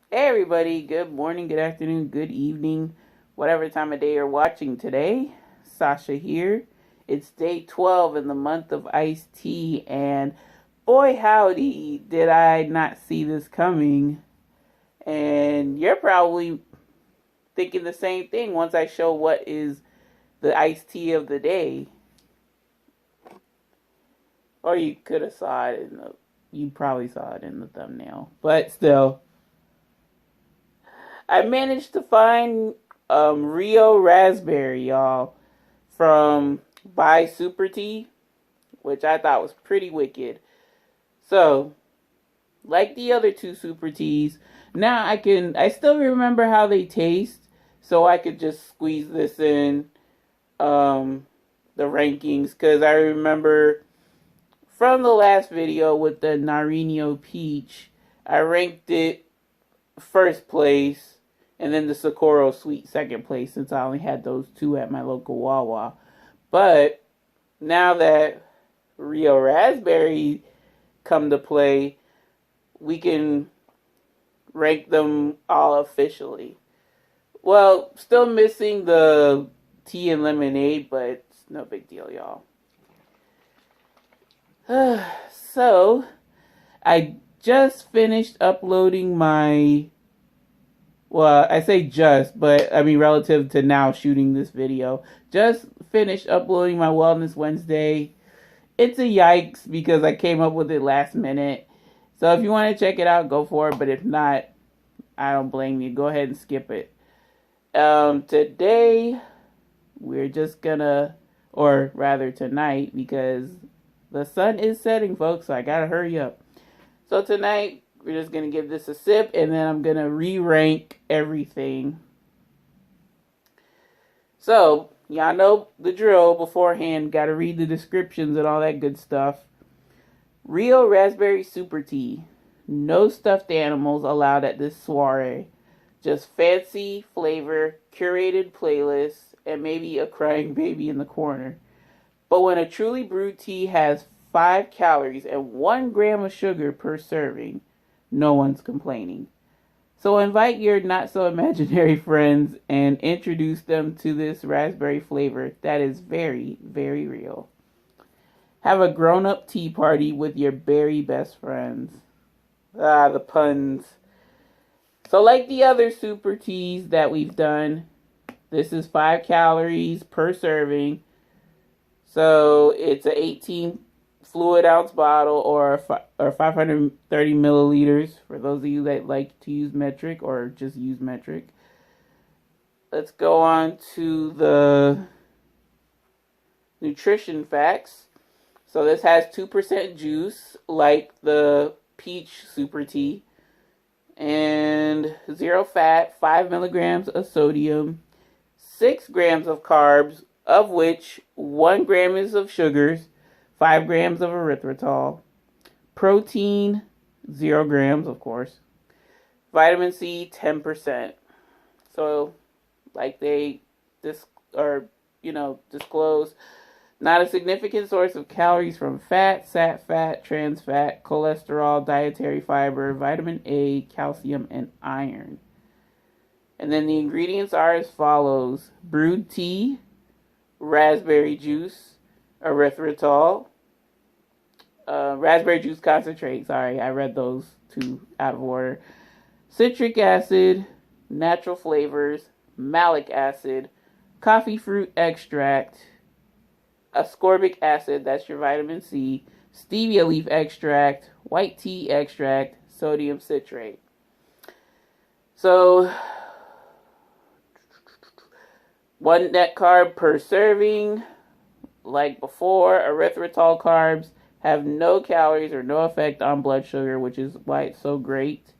Hey everybody, good morning, good afternoon, good evening, whatever time of day you're watching today. Sasha here. It's day 12 in the month of iced tea, and boy howdy, did I not see this coming. And you're probably thinking the same thing once I show what is the iced tea of the day. Or you could have saw it you probably saw it in the thumbnail. But still, I managed to find Rio Raspberry, y'all, from Bai Supertea, which I thought was pretty wicked. So, like the other two Super Teas, now I still remember how they taste, so I could just squeeze this in the rankings, because I remember from the last video with the Nariño Peach, I ranked it first place, and then the Socorro Sweet second place, since I only had those two at my local Wawa. But now that Rio Raspberry come to play, we can rank them all officially. Well, still missing the tea and lemonade, but it's no big deal, y'all. So, I just finished uploading my, well, I say just, but I mean relative to now shooting this video. Just finished uploading my Wellness Wednesday. It's a yikes because I came up with it last minute. So if you want to check it out, go for it. But if not, I don't blame you. Go ahead and skip it. Today, we're just gonna, or rather tonight, because the sun is setting, folks, so I gotta hurry up. So tonight, we're just gonna give this a sip, and then I'm gonna re-rank everything. So, y'all know the drill beforehand. Gotta read the descriptions and all that good stuff. Rio Raspberry Supertea. No stuffed animals allowed at this soiree. Just fancy flavor, curated playlists, and maybe a crying baby in the corner. But when a truly brewed tea has 5 calories and 1 gram of sugar per serving, no one's complaining. So invite your not so imaginary friends and introduce them to this raspberry flavor that is very, very real. Have a grown up tea party with your berry best friends. Ah, the puns. So, like the other super teas that we've done, this is 5 calories per serving. So, it's an 18 fluid ounce bottle, or 530 milliliters for those of you that like to use metric or just use metric. Let's go on to the nutrition facts. So this has 2% juice, like the peach super tea, and 0 fat, 5 milligrams of sodium, 6 grams of carbs, of which 1 gram is of sugars, 5 grams of erythritol, protein, 0 grams, of course, vitamin C, 10%. So, like they disclose, not a significant source of calories from fat, sat fat, trans fat, cholesterol, dietary fiber, vitamin A, calcium, and iron. And then the ingredients are as follows: brewed tea, raspberry juice, erythritol, raspberry juice concentrate. Sorry, I read those two out of order. Citric acid, natural flavors, malic acid, coffee fruit extract, ascorbic acid, that's your vitamin C, stevia leaf extract, white tea extract, sodium citrate. So, 1 net carb per serving. Like before, erythritol carbs have no calories or no effect on blood sugar, which is why it's so great.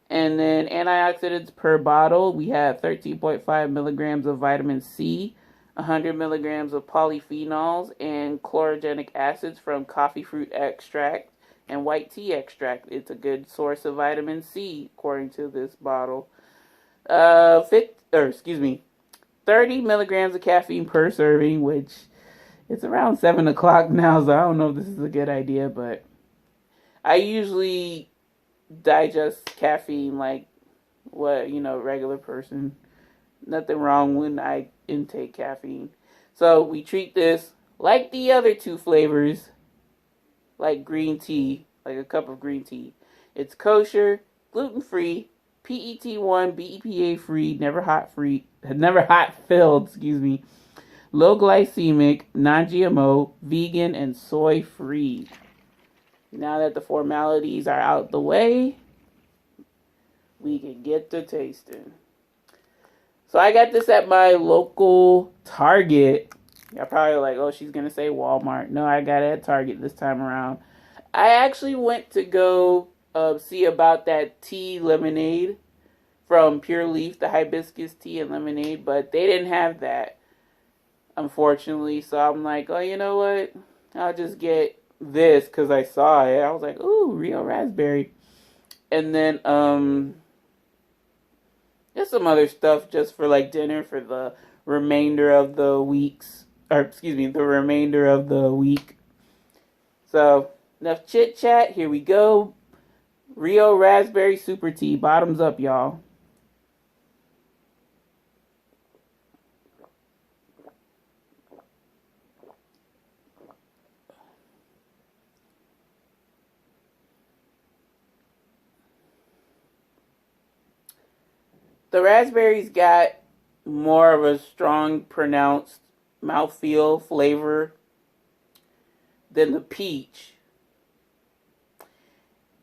And then antioxidants per bottle, we have 13.5 milligrams of vitamin C, 100 milligrams of polyphenols, and chlorogenic acids from coffee fruit extract and white tea extract. It's a good source of vitamin C, according to this bottle. 30 milligrams of caffeine per serving, which it's around 7 o'clock now, so I don't know if this is a good idea, but I usually digest caffeine like what, regular person. Nothing wrong when I intake caffeine. So we treat this like the other two flavors, like green tea, like a cup of green tea. It's kosher, gluten-free, PET1, BEPA-free, never hot filled, low glycemic, non-GMO, vegan, and soy-free. Now that the formalities are out the way, we can get to tasting. So I got this at my local Target. You're probably like, oh, she's going to say Walmart. No, I got it at Target this time around. I actually went to go see about that tea lemonade from Pure Leaf, the hibiscus tea and lemonade, but they didn't have that, unfortunately. So I'm like, oh, you know what? I'll just get this because I saw it. I was like, ooh, real raspberry. And then there's some other stuff just for like dinner for the remainder of the remainder of the week. So enough chit chat. Here we go. Rio Raspberry Super Tea. Bottoms up, y'all. The raspberries got more of a strong, pronounced mouthfeel flavor than the peach.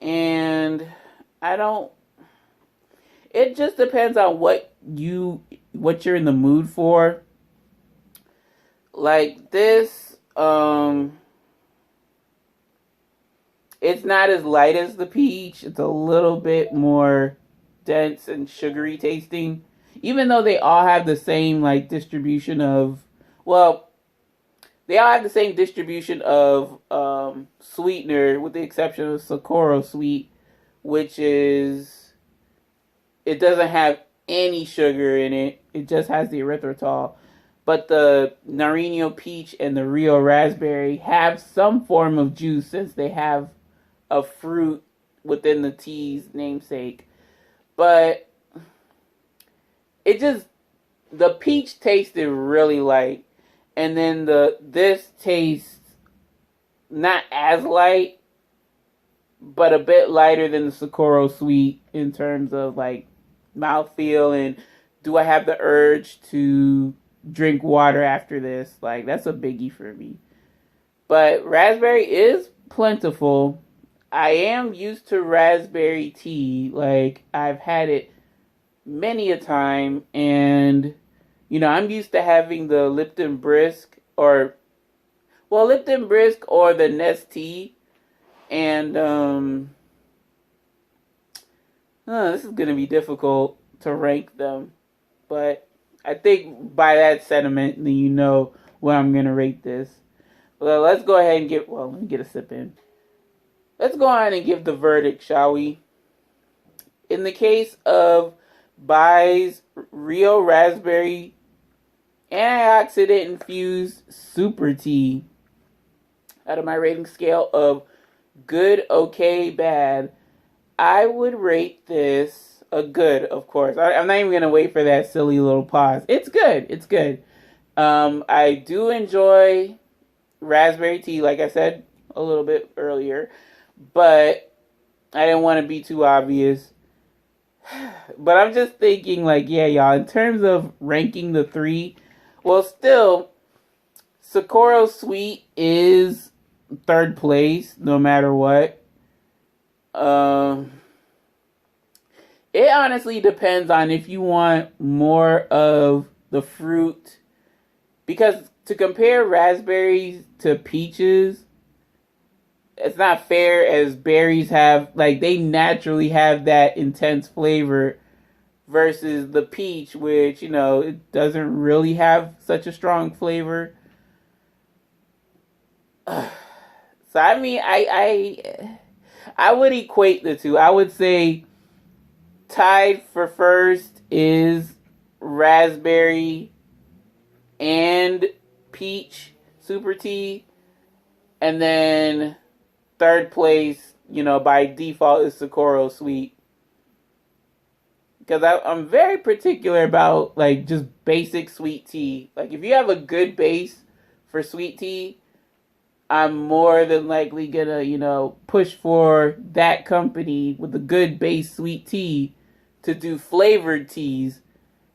And it just depends on what you're in the mood for. Like this, it's not as light as the peach. It's a little bit more dense and sugary tasting. Even though they all have the same distribution of, they all have the same distribution of sweetener, with the exception of Socorro Sweet, which is, it doesn't have any sugar in it. It just has the erythritol. But the Nariño Peach and the Rio Raspberry have some form of juice, since they have a fruit within the tea's namesake. But the peach tasted really light. And then this tastes not as light, but a bit lighter than the Socorro Sweet in terms of mouthfeel and do I have the urge to drink water after this? That's a biggie for me. But raspberry is plentiful. I am used to raspberry tea. I've had it many a time, and I'm used to having the Lipton Brisk or the Nestea, and this is gonna be difficult to rank them, but I think by that sentiment, then you know where I'm gonna rate this. Well, let's go ahead and let me get a sip in. Let's go ahead and give the verdict, shall we? In the case of Bai's Rio Raspberry Antioxidant-infused Super Tea, out of my rating scale of good, okay, bad, I would rate this a good, of course. I'm not even going to wait for that silly little pause. It's good. It's good. I do enjoy raspberry tea, like I said a little bit earlier, but I didn't want to be too obvious. But I'm just thinking, yeah, y'all, in terms of ranking the three, still, Socorro Sweet is third place, no matter what. It honestly depends on if you want more of the fruit, because to compare raspberries to peaches, it's not fair, as berries have, they naturally have that intense flavor, versus the peach, which, it doesn't really have such a strong flavor. So, I mean, I would equate the two. I would say tied for first is raspberry and peach super tea, and then third place, by default, is Socorro Sweet. because I'm very particular about like just basic sweet tea. Like if you have a good base for sweet tea, I'm more than likely gonna, push for that company with a good base sweet tea to do flavored teas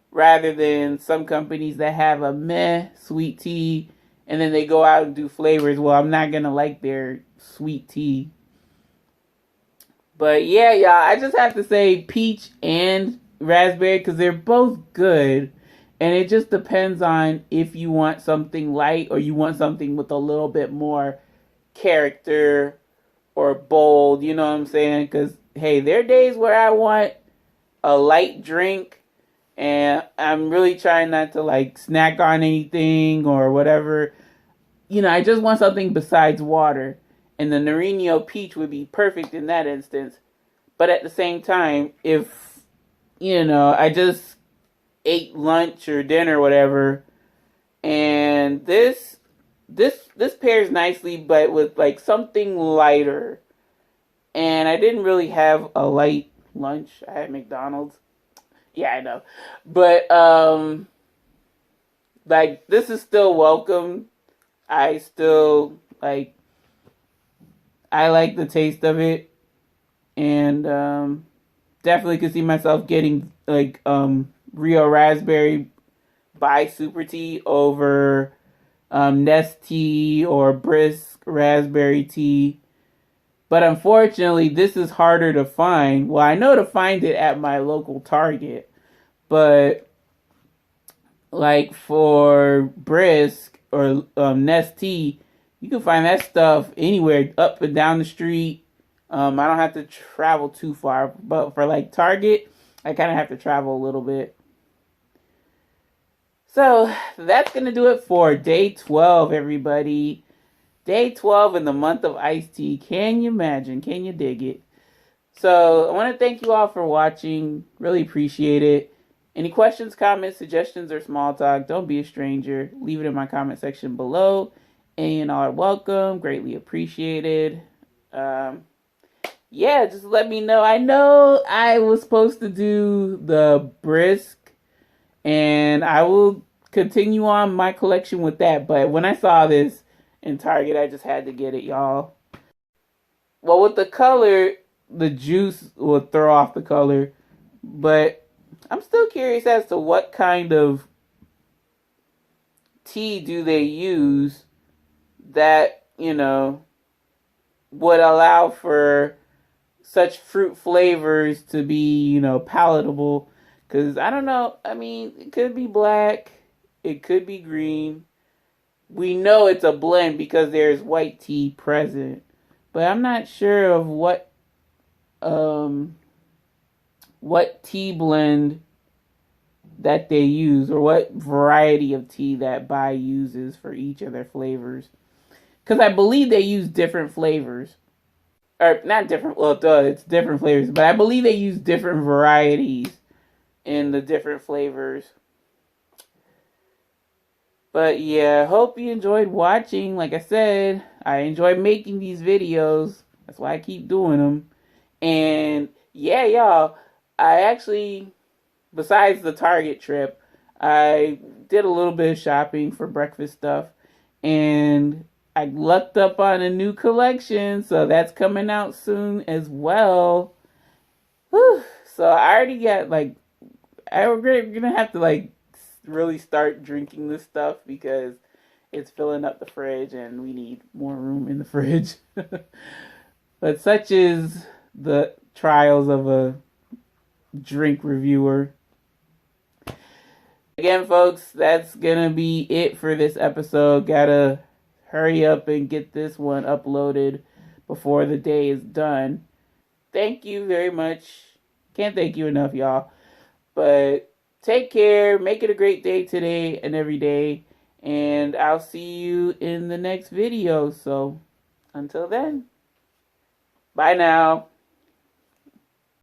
rather than some companies that have a meh sweet tea and then they go out and do flavors. Well, I'm not gonna like their sweet tea. But yeah, y'all, I just have to say peach and raspberry because they're both good. And it just depends on if you want something light or you want something with a little bit more character or bold, you know what I'm saying? Because, hey, there are days where I want a light drink and I'm really trying not to like snack on anything or whatever. I just want something besides water. And the Nariño peach would be perfect in that instance. But at the same time, if, I just ate lunch or dinner or whatever, and this pairs nicely, but with like something lighter. And I didn't really have a light lunch. I had McDonald's. Yeah, I know. But like this is still welcome. I still like the taste of it, and definitely could see myself getting like Rio Raspberry Bai Supertea over Nest tea or Brisk raspberry tea. But unfortunately, this is harder to find. Well, I know to find it at my local Target, but like for Brisk or Nest tea, you can find that stuff anywhere up and down the street. I don't have to travel too far, but for like Target, I kind of have to travel a little bit. So that's going to do it for day 12, everybody. Day 12 in the month of iced tea. Can you imagine? Can you dig it? So I want to thank you all for watching. Really appreciate it. Any questions, comments, suggestions, or small talk, don't be a stranger. Leave it in my comment section below. And all are welcome. Greatly appreciated. Yeah, just let me know. I know I was supposed to do the Brisk, and I will continue on my collection with that. But when I saw this in Target, I just had to get it, y'all. Well, with the color, the juice will throw off the color. But I'm still curious as to what kind of tea do they use that, would allow for such fruit flavors to be, palatable. Because I don't know. I mean, it could be black. It could be green. We know it's a blend because there's white tea present. But I'm not sure of what tea blend that they use or what variety of tea that Bai uses for each of their flavors. Because I believe they use different flavors. Or not different, well, it's different flavors. But I believe they use different varieties in the different flavors. But yeah, hope you enjoyed watching. Like I said, I enjoy making these videos. That's why I keep doing them. And yeah, y'all, I actually, besides the Target trip, I did a little bit of shopping for breakfast stuff. And I lucked up on a new collection. So that's coming out soon as well. Whew. So I already got we're going to have to really start drinking this stuff because it's filling up the fridge and we need more room in the fridge. But such is the trials of a drink reviewer. Again, folks, that's gonna be it for this episode. Gotta hurry up and get this one uploaded before the day is done. Thank you very much. Can't thank you enough, y'all. But take care. Make it a great day today and every day. And I'll see you in the next video. So until then, bye now.